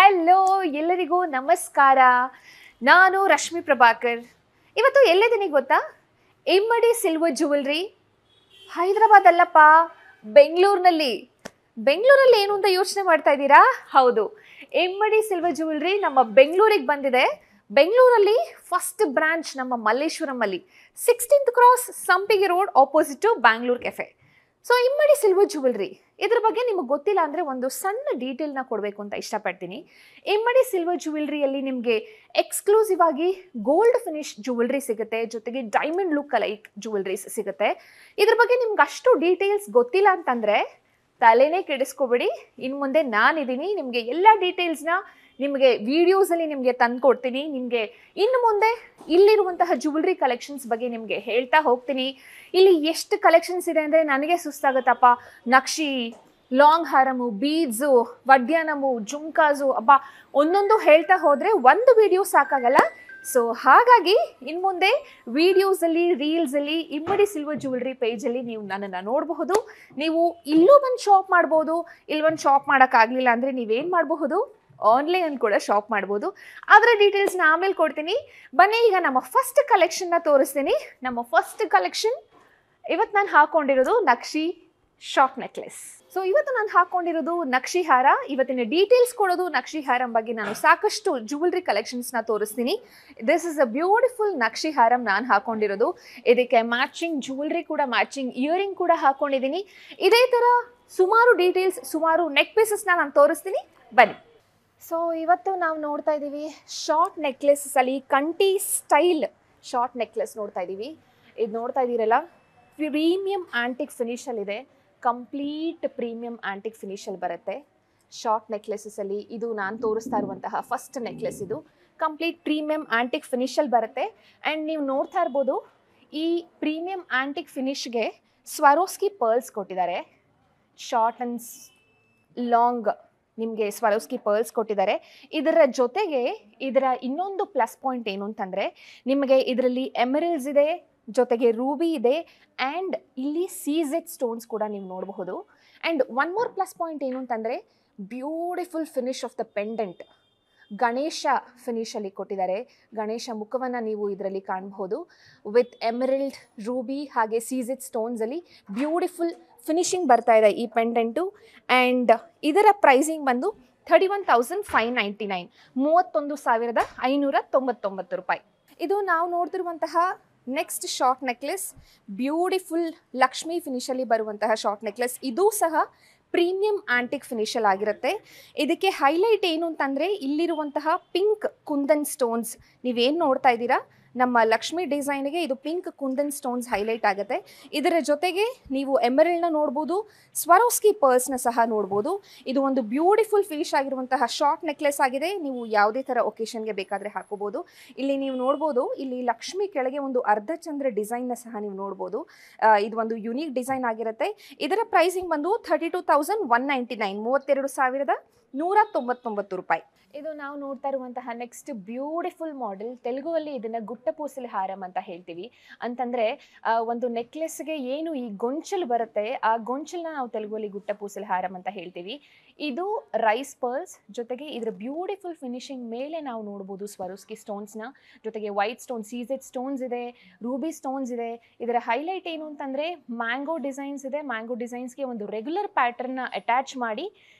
Hello ಎಲ್ಲರಿಗೂ ನಮಸ್ಕಾರ. ನಾನು ರಶ್ಮಿ ಪ್ರಭಾಕರ್. ಇವತ್ತು ಎಲ್ಲಿದ್ದೀನಿ ಗೊತ್ತಾ? ಇಮ್ಮಡಿ ಸಿಲ್ವರ್ ಜ್ಯುವೆಲ್ರಿ, ಹೈದರಾಬಾದ್ ಅಲ್ಲಪ್ಪ, ಬೆಂಗಳೂರಿನಲ್ಲಿ. ಬೆಂಗಳೂರಲ್ಲಿ ಏನು ಅಂತ ಯೋಚನೆ ಮಾಡ್ತಾ ಇದ್ದೀರಾ? ಹೌದು, ಇಮ್ಮಡಿ ಸಿಲ್ವರ್ ಜ್ಯುವೆಲ್ರಿ ನಮ್ಮ ಬೆಂಗಳೂರಿಗೆ ಬಂದಿದೆ. ಬೆಂಗಳೂರಲ್ಲಿ ಫಸ್ಟ್ ಬ್ರಾಂಚ್ ನಮ್ಮ ಮಲ್ಲೇಶ್ವರಮಲ್ಲಿ, 16th cross Sampige road opposite to Bangalore cafe. So Immadi silver jewellery ಇದ್ರ ಬಗ್ಗೆ ನಿಮಗೆ ಗೊತ್ತಿಲ್ಲ ಅಂದರೆ ಒಂದು ಸಣ್ಣ ಡೀಟೇಲ್ನ ಕೊಡಬೇಕು ಅಂತ ಇಷ್ಟಪಡ್ತೀನಿ. ಇಮ್ಮಡಿ ಸಿಲ್ವರ್ ಜ್ಯುವೆಲ್ರಿಯಲ್ಲಿ ನಿಮಗೆ ಎಕ್ಸ್ಕ್ಲೂಸಿವ್ ಆಗಿ ಗೋಲ್ಡ್ ಫಿನಿಶ್ ಜ್ಯುವೆಲ್ರಿ ಸಿಗುತ್ತೆ, ಜೊತೆಗೆ ಡೈಮಂಡ್ ಲುಕ್ ಲೈಕ್ ಜ್ಯುವೆಲ್ರೀಸ್ ಸಿಗುತ್ತೆ. ಇದ್ರ ಬಗ್ಗೆ ನಿಮ್ಗೆ ಅಷ್ಟು ಡೀಟೇಲ್ಸ್ ಗೊತ್ತಿಲ್ಲ ಅಂತಂದರೆ ತಲೆನೇ ಕೆಡಿಸ್ಕೋಬೇಡಿ. ಇನ್ನು ಮುಂದೆ ನಾನಿದ್ದೀನಿ, ನಿಮಗೆ ಎಲ್ಲ ಡೀಟೇಲ್ಸ್ನ ನಿಮಗೆ ವಿಡಿಯೋಸಲ್ಲಿ ನಿಮಗೆ ತಂದು ಕೊಡ್ತೀನಿ. ನಿಮಗೆ ಇನ್ನು ಮುಂದೆ ಇಲ್ಲಿರುವಂತಹ ಜ್ಯುವೆಲ್ರಿ ಕಲೆಕ್ಷನ್ಸ್ ಬಗ್ಗೆ ನಿಮಗೆ ಹೇಳ್ತಾ ಹೋಗ್ತೀನಿ. ಇಲ್ಲಿ ಎಷ್ಟು ಕಲೆಕ್ಷನ್ಸ್ ಇದೆ ಅಂದರೆ ನನಗೆ ಸುಸ್ತಾಗುತ್ತಪ್ಪ. ನಕ್ಷಿ, ಲಾಂಗ್ ಹಾರಮು, ಬೀಡ್ಸು, ವಡ್ಯಾನಮು, ಜುಮ್ಕಾಸು, ಅಬ್ಬಾ ಒಂದೊಂದು ಹೇಳ್ತಾ ಹೋದರೆ ಒಂದು ವಿಡಿಯೋ ಸಾಕಾಗಲ್ಲ. ಸೊ ಹಾಗಾಗಿ ಇನ್ನು ಮುಂದೆ ವಿಡಿಯೋಸಲ್ಲಿ, ರೀಲ್ಸಲ್ಲಿ ಇಮ್ಮಡಿ ಸಿಲ್ವರ್ ಜ್ಯುವೆಲ್ರಿ ಪೇಜಲ್ಲಿ ನೀವು ನನ್ನನ್ನು ನೋಡಬಹುದು. ನೀವು ಇಲ್ಲೂ ಬಂದು ಶಾಪ್ ಮಾಡ್ಬೋದು. ಇಲ್ಲಿ ಬಂದು ಶಾಪ್ ಮಾಡೋಕ್ಕಾಗಲಿಲ್ಲ ಅಂದರೆ ನೀವೇನು ಮಾಡಬಹುದು, ಆನ್ಲೈನ್ ಕೂಡ ಶಾಪ್ ಮಾಡ್ಬೋದು. ಅದರ ಡೀಟೇಲ್ಸ್ನ ಆಮೇಲೆ ಕೊಡ್ತೀನಿ. ಬನ್ನಿ, ಈಗ ನಮ್ಮ ಫಸ್ಟ್ ಕಲೆಕ್ಷನ್ನ ತೋರಿಸ್ತೀನಿ. ನಮ್ಮ ಫಸ್ಟ್ ಕಲೆಕ್ಷನ್ ಇವತ್ತು ನಾನು ಹಾಕೊಂಡಿರೋದು ನಕ್ಷಿ ಶಾರ್ಟ್ ನೆಕ್ಲೆಸ್. ಸೊ ಇವತ್ತು ನಾನು ಹಾಕೊಂಡಿರೋದು ನಕ್ಷಿ ಹಾರ. ಇವತ್ತಿನ ಡೀಟೇಲ್ಸ್ ಕೊಡೋದು ನಕ್ಷಿ ಹಾರಂ ಬಗ್ಗೆ. ನಾನು ಸಾಕಷ್ಟು ಜ್ಯುವೆಲ್ರಿ ಕಲೆಕ್ಷನ್ಸ್ನ ತೋರಿಸ್ತೀನಿ. This is a beautiful Naqvi harm ನಾನು ಹಾಕೊಂಡಿರೋದು. ಇದಕ್ಕೆ ಮ್ಯಾಚಿಂಗ್ ಜ್ಯುವೆಲ್ರಿ ಕೂಡ, ಮ್ಯಾಚಿಂಗ್ ಇಯರಿಂಗ್ ಕೂಡ ಹಾಕೊಂಡಿದ್ದೀನಿ. ಇದೇ ಥರ ಸುಮಾರು ಡೀಟೇಲ್ಸ್, ಸುಮಾರು ನೆಕ್ ಪೀಸಸ್ನ ನಾನು ತೋರಿಸ್ತೀನಿ. ಬನ್ನಿ. ಸೊ ಇವತ್ತು ನಾವು ನೋಡ್ತಾ ಇದ್ದೀವಿ ಶಾರ್ಟ್ ನೆಕ್ಲೆಸಲ್ಲಿ ಕಂಠಿ ಸ್ಟೈಲ್ ಶಾರ್ಟ್ ನೆಕ್ಲೆಸ್ ನೋಡ್ತಾ ಇದ್ದೀವಿ. ಇದು ನೋಡ್ತಾ ಇದ್ದೀರಲ್ಲ, ಪ್ರೀಮಿಯಂ ಆ್ಯಂಟಿಕ್ ಫಿನಿಷಲ್ಲಿದೆ. ಕಂಪ್ಲೀಟ್ ಪ್ರೀಮಿಯಂ ಆ್ಯಂಟಿಕ್ ಫಿನಿಷಲ್ಲಿ ಬರುತ್ತೆ ಶಾರ್ಟ್ ನೆಕ್ಲೆಸಲ್ಲಿ. ಇದು ನಾನು ತೋರಿಸ್ತಾ ಇರುವಂತಹ ಫಸ್ಟ್ ನೆಕ್ಲೆಸ್. ಇದು ಕಂಪ್ಲೀಟ್ ಪ್ರೀಮಿಯಂ ಆ್ಯಂಟಿಕ್ ಫಿನಿಷಲ್ಲಿ ಬರುತ್ತೆ. ಆ್ಯಂಡ್ ನೀವು ನೋಡ್ತಾ ಇರ್ಬೋದು, ಈ ಪ್ರೀಮಿಯಂ ಆ್ಯಂಟಿಕ್ ಫಿನಿಷ್ಗೆ ಸ್ವರೋಸ್ಕಿ ಪರ್ಲ್ಸ್ ಕೊಟ್ಟಿದ್ದಾರೆ. ಶಾರ್ಟ್ ಆ್ಯಂಡ್ ಲಾಂಗ್ ನಿಮಗೆ ಸ್ವರೋಸ್ಕಿ ಪರ್ಲ್ಸ್ ಕೊಟ್ಟಿದ್ದಾರೆ. ಇದರ ಜೊತೆಗೆ ಇದರ ಇನ್ನೊಂದು ಪ್ಲಸ್ ಪಾಯಿಂಟ್ ಏನು ಅಂತಂದರೆ, ನಿಮಗೆ ಇದರಲ್ಲಿ ಎಮರಲ್ಸ್ ಇದೆ, ಜೊತೆಗೆ ರೂಬಿ ಇದೆ, ಆ್ಯಂಡ್ ಇಲ್ಲಿ ಸೀಝೆಡ್ ಸ್ಟೋನ್ಸ್ ಕೂಡ ನೀವು ನೋಡಬಹುದು. And one more plus point ಏನು ಅಂತಂದರೆ, beautiful finish of the pendant Ganesha ಫಿನಿಷಲ್ಲಿ ಕೊಟ್ಟಿದ್ದಾರೆ. ಗಣೇಶ ಮುಖವನ್ನು ನೀವು ಇದರಲ್ಲಿ ಕಾಣಬಹುದು. ವಿತ್ ಎಮರಲ್ಡ್, ರೂಬಿ ಹಾಗೆ ಸೀಝೆಡ್ ಸ್ಟೋನ್ಸಲ್ಲಿ ಬ್ಯೂಟಿಫುಲ್ ಫಿನಿಶಿಂಗ್ ಬರ್ತಾ ಇದೆ ಈ ಪೆಂಡೆಂಟು. ಆ್ಯಂಡ್ ಇದರ ಪ್ರೈಸಿಂಗ್ ಬಂದು 31,599, 31,599 ರೂಪಾಯಿ. ಇದು ನಾವು ನೋಡ್ತಿರುವಂತಹ next short necklace, beautiful Lakshmi ಫಿನಿಷಲ್ಲಿ ಬರುವಂತಹ ಶಾರ್ಟ್ ನೆಕ್ಲೆಸ್. ಇದು ಸಹ ಪ್ರೀಮಿಯಂ ಆ್ಯಂಟಿಕ್ ಫಿನಿಷಲ್ ಆಗಿರುತ್ತೆ. ಇದಕ್ಕೆ ಹೈಲೈಟ್ ಏನು ಅಂತಂದರೆ, ಇಲ್ಲಿರುವಂತಹ ಪಿಂಕ್ ಕುಂದನ್ ಸ್ಟೋನ್ಸ್ ನೀವೇನು ನೋಡ್ತಾ ಇದ್ದೀರಾ, ನಮ್ಮ ಲಕ್ಷ್ಮಿ ಡಿಸೈನ್ಗೆ ಇದು ಪಿಂಕ್ ಕುಂದನ್ ಸ್ಟೋನ್ಸ್ ಹೈಲೈಟ್ ಆಗುತ್ತೆ. ಇದರ ಜೊತೆಗೆ ನೀವು ಎಮರಲ್ಡ್ನ ನೋಡ್ಬೋದು, ಸ್ವರೋಸ್ಕಿ ಪರ್ಲ್ಸ್ನ ಸಹ ನೋಡ್ಬೋದು. ಇದು ಒಂದು ಬ್ಯೂಟಿಫುಲ್ ಫಿನಿಶ್ ಆಗಿರುವಂತಹ ಶಾರ್ಟ್ ನೆಕ್ಲೆಸ್ ಆಗಿದೆ. ನೀವು ಯಾವುದೇ ಥರ ಒಕೇಶನ್ಗೆ ಬೇಕಾದರೆ ಹಾಕೋಬೋದು. ಇಲ್ಲಿ ನೀವು ನೋಡ್ಬೋದು, ಇಲ್ಲಿ ಲಕ್ಷ್ಮಿ ಕೆಳಗೆ ಒಂದು ಅರ್ಧಚಂದ್ರ ಡಿಸೈನ್ನ ಸಹ ನೀವು ನೋಡ್ಬೋದು. ಇದು ಒಂದು ಯುನೀಕ್ ಡಿಸೈನ್ ಆಗಿರುತ್ತೆ. ಇದರ ಪ್ರೈಸಿಂಗ್ ಬಂದು 32,199, 32,199 ರೂಪಾಯಿ. ಇದು ನಾವು ನೋಡ್ತಾ ಇರುವಂತಹ ನೆಕ್ಸ್ಟ್ ಬ್ಯೂಟಿಫುಲ್ ಮಾಡೆಲ್. ತೆಲುಗುವಲ್ಲಿ ಇದನ್ನು ಗುಟ್ಟಪೂಸಲಿ ಹಾರಂ ಅಂತ ಹೇಳ್ತೀವಿ. ಅಂತಂದರೆ ಒಂದು ನೆಕ್ಲೆಸ್ಗೆ ಏನು ಈ ಗೊಂಚಲು ಬರುತ್ತೆ, ಆ ಗೊಂಚಲನ್ನ ನಾವು ತೆಲುಗುವಲ್ಲಿ ಗುಟ್ಟಪೂಸಲಿ ಹಾರಂ ಅಂತ ಹೇಳ್ತೀವಿ. ಇದು ರೈಸ್ ಪರ್ಲ್ಸ್, ಜೊತೆಗೆ ಇದರ ಬ್ಯೂಟಿಫುಲ್ ಫಿನಿಶಿಂಗ್ ಮೇಲೆ ನಾವು ನೋಡ್ಬೋದು ಸ್ವರೋಸ್ಕಿ ಸ್ಟೋನ್ಸ್ನ, ಜೊತೆಗೆ ವೈಟ್ ಸ್ಟೋನ್, ಸೀಝೆಡ್ ಸ್ಟೋನ್ಸ್ ಇದೆ, ರೂಬಿ ಸ್ಟೋನ್ಸ್ ಇದೆ. ಇದರ ಹೈಲೈಟ್ ಏನು ಅಂತಂದರೆ, ಮ್ಯಾಂಗೋ ಡಿಸೈನ್ಸ್ ಇದೆ. ಮ್ಯಾಂಗೋ ಡಿಸೈನ್ಸ್ಗೆ ಒಂದು ರೆಗ್ಯುಲರ್ ಪ್ಯಾಟರ್ನ್ನ ಅಟ್ಯಾಚ್ ಮಾಡಿ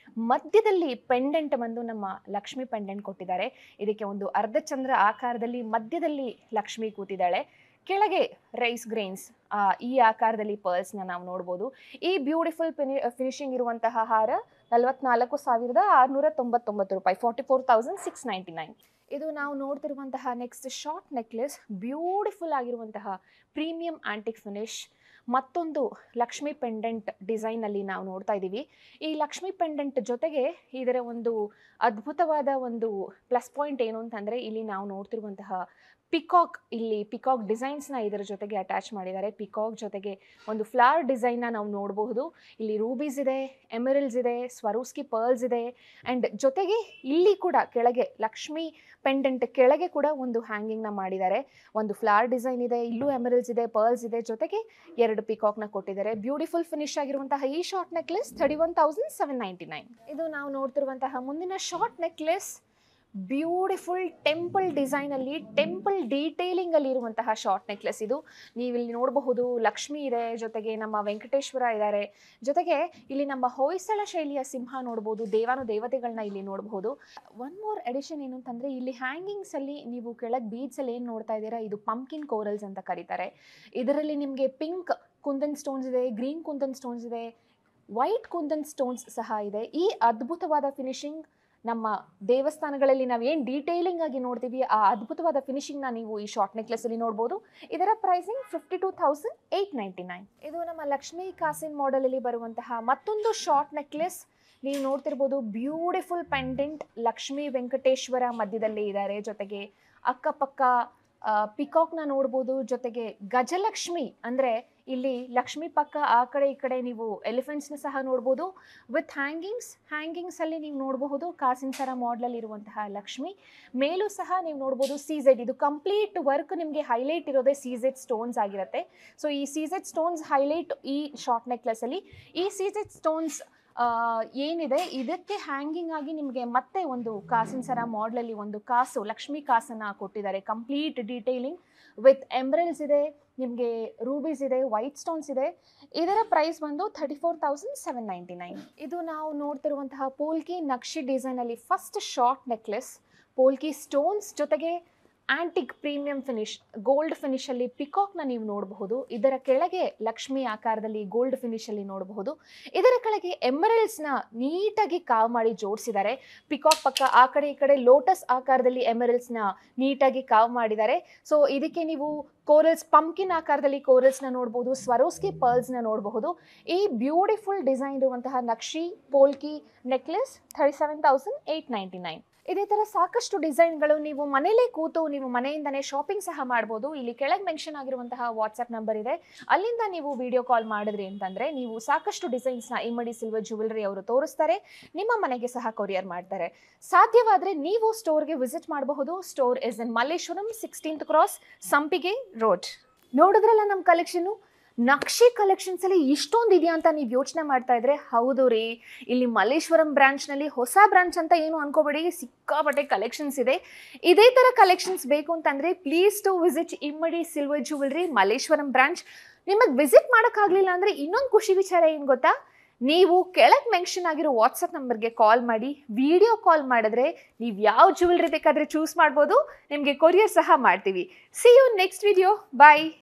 ಮಧ್ಯದಲ್ಲಿ ಪೆಂಡೆಂಟ್ ಬಂದು ನಮ್ಮ ಲಕ್ಷ್ಮಿ ಪೆಂಡೆಂಟ್ ಕೊಟ್ಟಿದ್ದಾರೆ. ಇದಕ್ಕೆ ಒಂದು ಅರ್ಧಚಂದ್ರ ಆಕಾರದಲ್ಲಿ ಮಧ್ಯದಲ್ಲಿ ಲಕ್ಷ್ಮಿ ಕೂತಿದ್ದಾಳೆ. ಕೆಳಗೆ ರೈಸ್ ಗ್ರೇನ್ಸ್ ಈ ಆಕಾರದಲ್ಲಿ ಪರ್ಲ್ಸ್ನ ನಾವು ನೋಡ್ಬೋದು. ಈ ಬ್ಯೂಟಿಫುಲ್ ಫಿನಿಶಿಂಗ್ ಇರುವಂತಹ ಹಾರ 44,699 ರೂಪಾಯಿ, 44,699. ಇದು ನಾವು ನೋಡ್ತಿರುವಂತಹ ನೆಕ್ಸ್ಟ್ ಶಾರ್ಟ್ ನೆಕ್ಲೆಸ್, ಬ್ಯೂಟಿಫುಲ್ ಆಗಿರುವಂತಹ ಪ್ರೀಮಿಯಂ ಆ್ಯಂಟಿಕ್ ಫಿನಿಶ್. ಮತ್ತೊಂದು ಲಕ್ಷ್ಮಿ ಪೆಂಡೆಂಟ್ ಡಿಸೈನಲ್ಲಿ ನಾವು ನೋಡ್ತಾ ಇದ್ದೀವಿ. ಈ ಲಕ್ಷ್ಮಿ ಪೆಂಡೆಂಟ್ ಜೊತೆಗೆ ಇದರ ಒಂದು ಅದ್ಭುತವಾದ ಒಂದು ಪ್ಲಸ್ ಪಾಯಿಂಟ್ ಏನು ಅಂತಂದರೆ, ಇಲ್ಲಿ ನಾವು ನೋಡ್ತಿರುವಂತಹ ಪಿಕಾಕ್, ಇಲ್ಲಿ ಪಿಕಾಕ್ ಡಿಸೈನ್ಸ್ನ ಇದರ ಜೊತೆಗೆ ಅಟ್ಯಾಚ್ ಮಾಡಿದ್ದಾರೆ. ಪಿಕಾಕ್ ಜೊತೆಗೆ ಒಂದು ಫ್ಲವರ್ ಡಿಸೈನ್ನ ನಾವು ನೋಡಬಹುದು. ಇಲ್ಲಿ ರೂಬೀಸ್ ಇದೆ, ಎಮರಲ್ಸ್ ಇದೆ, ಸ್ವರೋಸ್ಕಿ ಪರ್ಲ್ಸ್ ಇದೆ, ಆ್ಯಂಡ್ ಜೊತೆಗೆ ಇಲ್ಲಿ ಕೂಡ ಕೆಳಗೆ ಲಕ್ಷ್ಮಿ ಪೆಂಡೆಂಟ್ ಕೆಳಗೆ ಕೂಡ ಒಂದು ಹ್ಯಾಂಗಿಂಗ್ನ ಮಾಡಿದ್ದಾರೆ. ಒಂದು ಫ್ಲವರ್ ಡಿಸೈನ್ ಇದೆ, ಇಲ್ಲೂ ಎಮರಲ್ಸ್ ಇದೆ, ಪರ್ಲ್ಸ್ ಇದೆ, ಜೊತೆಗೆ 2 ಪಿಕಾಕ್ನ ಕೊಟ್ಟಿದ್ದಾರೆ. ಬ್ಯೂಟಿಫುಲ್ ಫಿನಿಶ್ ಆಗಿರುವಂತಹ ಈ ಶಾರ್ಟ್ ನೆಕ್ಲೆಸ್ 31,799. ಇದು ನಾವು ನೋಡ್ತಿರುವಂತಹ ಮುಂದಿನ ಶಾರ್ಟ್ ನೆಕ್ಲೆಸ್ ಬ್ಯೂಟಿಫುಲ್ ಟೆಂಪಲ್ ಡಿಸೈನಲ್ಲಿ, ಟೆಂಪಲ್ ಡೀಟೇಲಿಂಗಲ್ಲಿ ಇರುವಂತಹ ಶಾರ್ಟ್ ನೆಕ್ಲೆಸ್ ಇದು. ನೀವಿಲ್ಲಿ ನೋಡಬಹುದು ಲಕ್ಷ್ಮಿ ಇದೆ, ಜೊತೆಗೆ ನಮ್ಮ ವೆಂಕಟೇಶ್ವರ ಇದ್ದಾರೆ, ಜೊತೆಗೆ ಇಲ್ಲಿ ನಮ್ಮ ಹೊಯ್ಸಳ ಶೈಲಿಯ ಸಿಂಹ ನೋಡ್ಬೋದು, ದೇವತೆಗಳನ್ನ ಇಲ್ಲಿ ನೋಡಬಹುದು. ಒನ್ ಮೋರ್ ಎಡಿಷನ್ ಏನು ಅಂತಂದರೆ, ಇಲ್ಲಿ ಹ್ಯಾಂಗಿಂಗ್ಸಲ್ಲಿ ನೀವು ಕೆಳಗೆ ಬೀಡ್ಸಲ್ಲಿ ಏನು ನೋಡ್ತಾ ಇದ್ದೀರಾ, ಇದು ಪಂಪ್ಕಿನ್ ಕೋರಲ್ಸ್ ಅಂತ ಕರೀತಾರೆ. ಇದರಲ್ಲಿ ನಿಮಗೆ ಪಿಂಕ್ ಕುಂದನ್ ಸ್ಟೋನ್ಸ್ ಇದೆ, ಗ್ರೀನ್ ಕುಂದನ್ ಸ್ಟೋನ್ಸ್ ಇದೆ, ವೈಟ್ ಕುಂದನ್ ಸ್ಟೋನ್ಸ್ ಸಹ ಇದೆ. ಈ ಅದ್ಭುತವಾದ ಫಿನಿಶಿಂಗ್ ನಮ್ಮ ದೇವಸ್ಥಾನಗಳಲ್ಲಿ ನಾವು ಏನು ಡೀಟೇಲಿಂಗ್ ಆಗಿ ನೋಡ್ತೀವಿ, ಆ ಅದ್ಭುತವಾದ ಫಿನಿಶಿಂಗ್ನ ನೀವು ಈ ಶಾರ್ಟ್ ನೆಕ್ಲೆಸ್ಸಲ್ಲಿ ನೋಡ್ಬೋದು. ಇದರ ಪ್ರೈಸಿಂಗ್ 52,899. ಇದು ನಮ್ಮ ಲಕ್ಷ್ಮೀ ಕಾಸಿನ್ ಮಾಡೆಲಲ್ಲಿ ಬರುವಂತಹ ಮತ್ತೊಂದು ಶಾರ್ಟ್ ನೆಕ್ಲೆಸ್. ನೀವು ನೋಡ್ತಿರ್ಬೋದು ಬ್ಯೂಟಿಫುಲ್ ಪೆಂಡೆಂಟ್, ಲಕ್ಷ್ಮೀ ವೆಂಕಟೇಶ್ವರ ಮಧ್ಯದಲ್ಲಿ ಇದ್ದಾರೆ, ಜೊತೆಗೆ ಅಕ್ಕಪಕ್ಕ ಪಿಕಾಕ್ನ ನೋಡ್ಬೋದು, ಜೊತೆಗೆ ಗಜಲಕ್ಷ್ಮಿ ಅಂದರೆ ಇಲ್ಲಿ ಲಕ್ಷ್ಮಿ ಪಕ್ಕ ಆ ಕಡೆ ಈ ಕಡೆ ನೀವು ಎಲಿಫೆಂಟ್ಸ್ನ ಸಹ ನೋಡ್ಬೋದು ವಿತ್ ಹ್ಯಾಂಗಿಂಗ್ಸಲ್ಲಿ ನೀವು ನೋಡಬಹುದು ಕಾಸಿನ ಸರ ಮಾಡಲಲ್ಲಿ ಇರುವಂತಹ ಲಕ್ಷ್ಮಿ. ಮೇಲೂ ಸಹ ನೀವು ನೋಡ್ಬೋದು CZ, ಇದು ಕಂಪ್ಲೀಟ್ ವರ್ಕ್ ನಿಮಗೆ ಹೈಲೈಟ್ ಇರೋದೇ CZ ಸ್ಟೋನ್ಸ್ ಆಗಿರುತ್ತೆ. ಸೊ ಈ CZ ಸ್ಟೋನ್ಸ್ ಹೈಲೈಟ್ ಈ ಶಾರ್ಟ್ ನೆಕ್ಲೆಸ್ಸಲ್ಲಿ. ಈ CZ ಸ್ಟೋನ್ಸ್ ಏನಿದೆ ಇದಕ್ಕೆ ಹ್ಯಾಂಗಿಂಗ್ ಆಗಿ ನಿಮಗೆ ಮತ್ತೆ ಒಂದು ಕಾಸಿನ ಸರ ಮಾಡಲಲ್ಲಿ ಒಂದು ಕಾಸು, ಲಕ್ಷ್ಮಿ ಕಾಸನ್ನು ಕೊಟ್ಟಿದ್ದಾರೆ. ಕಂಪ್ಲೀಟ್ ಡೀಟೇಲಿಂಗ್ ವಿತ್ ಎಮ್ರಲ್ಸ್ ಇದೆ, ನಿಮಗೆ ರೂಬೀಸ್ ಇದೆ, ವೈಟ್ ಸ್ಟೋನ್ಸ್ ಇದೆ. ಇದರ ಪ್ರೈಸ್ ಬಂದು 34,799. ಇದು ನಾವು ನೋಡ್ತಿರುವಂತಹ ಪೋಲ್ಕಿ ನಕ್ಷಿ ಡಿಸೈನಲ್ಲಿ first short necklace. Polki stones ಜೊತೆಗೆ ಆಂಟಿಕ್ ಪ್ರೀಮಿಯಂ ಫಿನಿಶ್, ಗೋಲ್ಡ್ ಫಿನಿಷಲ್ಲಿ ಪಿಕಾಕ್ನ ನೀವು ನೋಡಬಹುದು. ಇದರ ಕೆಳಗೆ ಲಕ್ಷ್ಮಿ ಆಕಾರದಲ್ಲಿ ಗೋಲ್ಡ್ ಫಿನಿಷಲ್ಲಿ ನೋಡಬಹುದು. ಇದರ ಕೆಳಗೆ ಎಮರಲ್ಸ್ನ ನೀಟಾಗಿ ಕಾವ್ ಮಾಡಿ ಜೋಡಿಸಿದ್ದಾರೆ. ಪಿಕಾಕ್ ಪಕ್ಕ ಆ ಕಡೆ ಈ ಕಡೆ ಲೋಟಸ್ ಆಕಾರದಲ್ಲಿ ಎಮರಲ್ಸ್ನ ನೀಟಾಗಿ ಕಾವ್ ಮಾಡಿದ್ದಾರೆ. ಸೊ ಇದಕ್ಕೆ ನೀವು ಕೋರಲ್ಸ್, ಪಂಪ್ಕಿನ್ ಆಕಾರದಲ್ಲಿ ಕೋರಲ್ಸ್ನ ನೋಡ್ಬೋದು, ಸ್ವರೋಸ್ಕಿ ಪರ್ಲ್ಸ್ನ ನೋಡಬಹುದು. ಈ ಬ್ಯೂಟಿಫುಲ್ ಡಿಸೈನ್ ಇರುವಂತಹ ನಕ್ಷಿ ಪೋಲ್ಕಿ ನೆಕ್ಲೆಸ್ 37,899. ಇದೇ ಥರ ಸಾಕಷ್ಟು ಡಿಸೈನ್ಗಳು ನೀವು ಮನೇಲೇ ಕೂತು ನೀವು ಮನೆಯಿಂದನೇ ಶಾಪಿಂಗ್ ಸಹ ಮಾಡ್ಬೋದು. ಇಲ್ಲಿ ಕೆಳಗೆ ಮೆನ್ಷನ್ ಆಗಿರುವಂತಹ ವಾಟ್ಸಪ್ ನಂಬರ್ ಇದೆ, ಅಲ್ಲಿಂದ ನೀವು ವಿಡಿಯೋ ಕಾಲ್ ಮಾಡಿದ್ರಿ ಅಂತಂದರೆ ನೀವು ಸಾಕಷ್ಟು ಡಿಸೈನ್ಸ್ನ ಇಮ್ಮಡಿ ಸಿಲ್ವರ್ ಜ್ಯುವೆಲರಿ ಅವರು ತೋರಿಸ್ತಾರೆ, ನಿಮ್ಮ ಮನೆಗೆ ಸಹ ಕೊರಿಯರ್ ಮಾಡ್ತಾರೆ. ಸಾಧ್ಯವಾದರೆ ನೀವು ಸ್ಟೋರ್ಗೆ ವಿಸಿಟ್ ಮಾಡಬಹುದು. Store is in Malleshwaram, 16th cross, Sampige road. ನೋಡಿದ್ರಲ್ಲ ನಮ್ಮ ಕಲೆಕ್ಷನ್ನು. ನಕ್ಷಿ ಕಲೆಕ್ಷನ್ಸಲ್ಲಿ ಇಷ್ಟೊಂದು ಇದೆಯಾ ಅಂತ ನೀವು ಯೋಚನೆ ಮಾಡ್ತಾ ಇದ್ರೆ, ಹೌದು ರೀ, ಇಲ್ಲಿ ಮಲ್ಲೇಶ್ವರಂ ಬ್ರಾಂಚ್ನಲ್ಲಿ ಹೊಸ ಬ್ರಾಂಚ್ ಅಂತ ಏನು ಅನ್ಕೋಬೇಡಿ, ಸಿಕ್ಕಾಪಟ್ಟೆ ಕಲೆಕ್ಷನ್ಸ್ ಇದೆ. ಇದೇ ಥರ ಕಲೆಕ್ಷನ್ಸ್ ಬೇಕು ಅಂತಂದರೆ please to visit Immadi silver jewellery Malleshwaram branch. ನಿಮಗೆ ವಿಸಿಟ್ ಮಾಡೋಕ್ಕಾಗಲಿಲ್ಲ ಅಂದರೆ ಇನ್ನೊಂದು ಖುಷಿ ವಿಚಾರ ಏನು ಗೊತ್ತಾ, ನೀವು ಕೆಳಗೆ ಮೆನ್ಷನ್ ಆಗಿರೋ ವಾಟ್ಸಪ್ ನಂಬರ್ಗೆ ಕಾಲ್ ಮಾಡಿ, ವಿಡಿಯೋ ಕಾಲ್ ಮಾಡಿದ್ರೆ ನೀವು ಯಾವ ಜ್ಯುವೆಲರಿ ಬೇಕಾದರೆ ಚೂಸ್ ಮಾಡ್ಬೋದು, ನಿಮಗೆ ಕೊರಿಯರ್ ಸಹ ಮಾಡ್ತೀವಿ. See you next video. Bye.